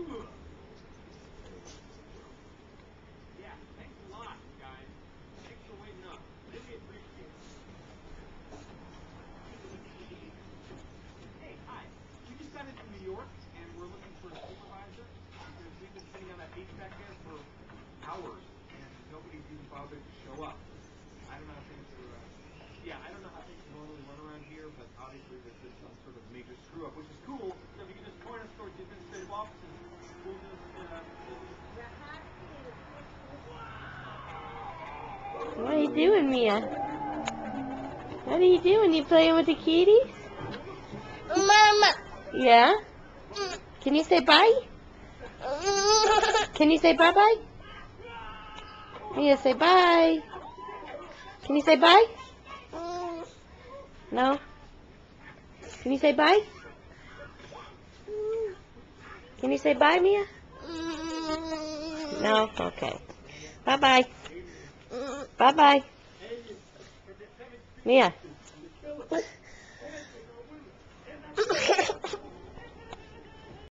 Yeah, thanks a lot, guys. Thanks for waiting up. Really appreciate it. Hey, hi. We just got into New York, and we're looking for a supervisor because we've been sitting on that beach back there for hours, and nobody's even bothered to show up. I don't know how things are. I don't know how things normally run around here, but obviously there's been some sort of major screw up, which is cool. So if you can just point us towards the administrative offices, we'll just. What are you doing, Mia? What are you doing? You playing with the kitties? Mama. Yeah? Can you say bye? Can you say bye-bye? Mia, say bye. Can you say bye? No? Can you say bye? Can you say bye, Mia? No? Okay. Bye-bye. Bye-bye. Mia.